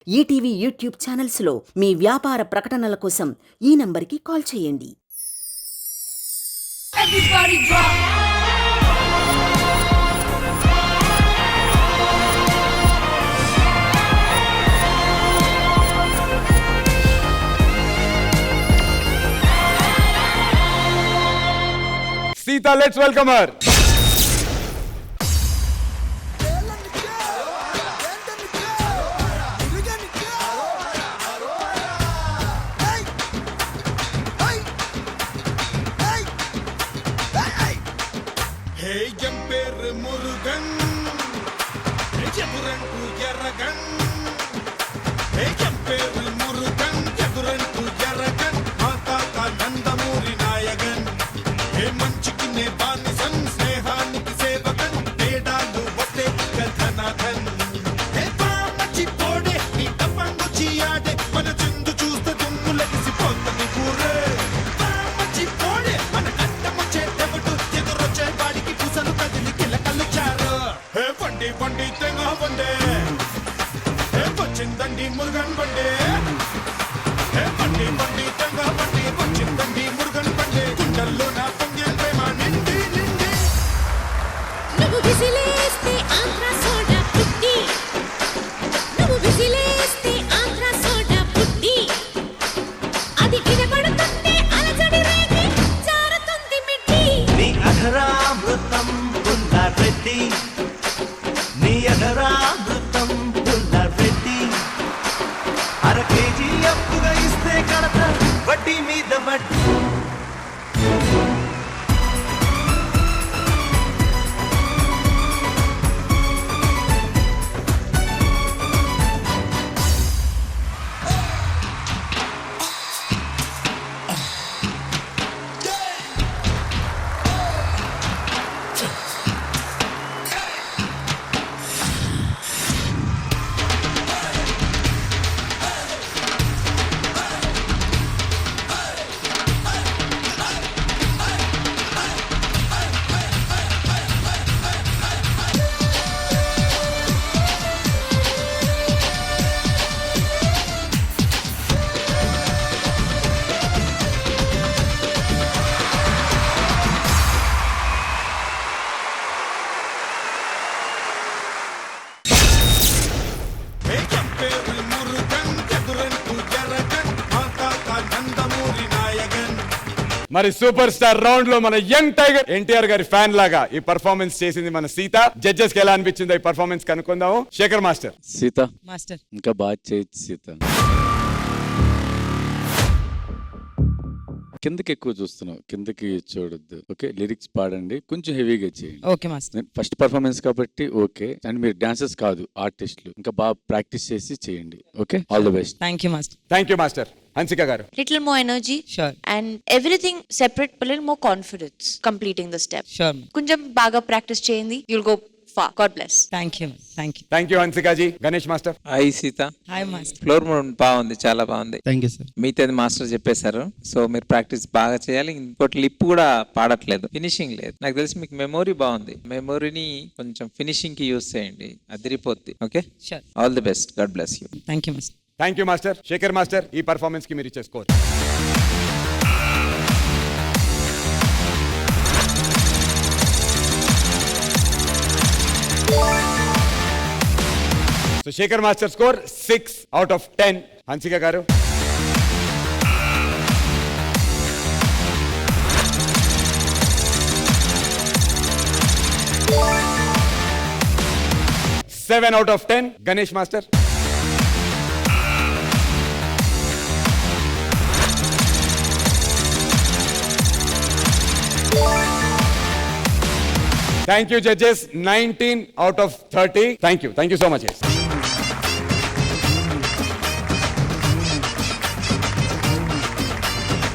ETV YouTube ఛానల్స్లో మీ వ్యాపార ప్రకటనల కోసం ఈ నంబర్కి కాల్ చేయండి. Sita, let's welcome her. Hey, Jamper Murugan, Jaguran to Jaragan. Hey, Jamper Murugan, Jaguran to Jaragan. Mata Nandamuri Nayagan. Hey, Manchikine Banisan, Snehaniki Sevagan. Pedalu Vate Kalhanathan. Hey, Pamachi Pode, Nitapangu Chiade. Manachindu choose the Dumulasi Potani Pure. Pamachi Pode, Manakatamu Chedavudu, Jeduroche Badiki Pusanu Kadili Kilakalu Chara. Hey, Pandi Tenga Vande. Hey, Pachindandi Murugan Bande. Hey, Pandi Tenga Bande. Pachindandi Murugan Bande. Kundallo na Pungel Prema Nindi Nindi. నువ్వు విసిలేస్తే Andhra soda పుట్టి నువ్వు విసిలేస్తే Andhra soda పుట్టి అది వినపడుతుంటే అలజడి రేగి జారుతుంది మిట్టి నీ అధరామృతం పుల్లారెడ్డి నీ అధరామృతం పుల్లారెడ్డి అర కేజీ అప్పుగా ఇస్తే కడత వడ్డీ మీద వడ్డీ Hey, Jamper Murugan, Jaguran to Jaragan. Mata Nandamuri Nayagan. మరి సూపర్ స్టార్ రౌండ్ లో మన యంగ్ టైగర్ ఎన్టీఆర్ గారి ఫ్యాన్ లాగా ఈ పర్ఫార్మెన్స్ చేసింది మన సీత. జడ్జెస్ కి ఎలా అనిపించిందో ఈ పర్ఫార్మెన్స్ కనుక్కుందాము. శేఖర్ మాస్టర్. సీత మాస్టర్ ఇంకా బాగా చేయొచ్చు సీత. కిందకి ఎక్కువ చూస్తున్నావు, కిందకి చూడొద్దు. ఓకే, లిరిక్స్ పాడండి, కొంచెం హెవీగా చేయండి. Okay master. ఫస్ట్ పర్ఫార్మెన్స్ కాబట్టి ఓకే. అండ్ మీరు డాన్సర్స్ కాదు, ఆర్టిస్టులు. ఇంకా బాగా ప్రాక్టీస్ చేసి చేయండి. Okay, all the best. Thank you master. Thank you master. Hansika గారు. Little more energy. Sure. And everything separate, but a little more confidence completing the step. Sure. కొంచెం బాగా ప్రాక్టీస్ చేయండి, you'll go far. God bless. Thank you. Thank you. Thank you హన్సికాజీ. Ganesh master. Hi Sita, hi master. Floor mood బాగుంది, చాలా బాగుంది. Thank you sir. మిగతాది master చెప్పేశారు, so మీరు ప్రాక్టీస్ బాగా చేయాలి. ఇంకోటి లిప్ కూడా పాడట్లేదు, ఫినిషింగ్ లేదు. నాకు తెలిసి మీకు మెమొరీ బాగుంది, మెమొరీని కొంచెం ఫినిషింగ్ కి యూస్ చేయండి, అదిరిపోద్ది. Okay, sure. All the best, God bless you. Thank you master. Thank you master. Shekhar master, ఈ పర్ఫార్మెన్స్ కి మీరు ఇచ్చే score. So Shekhar master score 6 out of 10. Hansika గారు. Seven out of 10. Ganesh Master. Thank you judges. 19 out of 30. Thank you so much.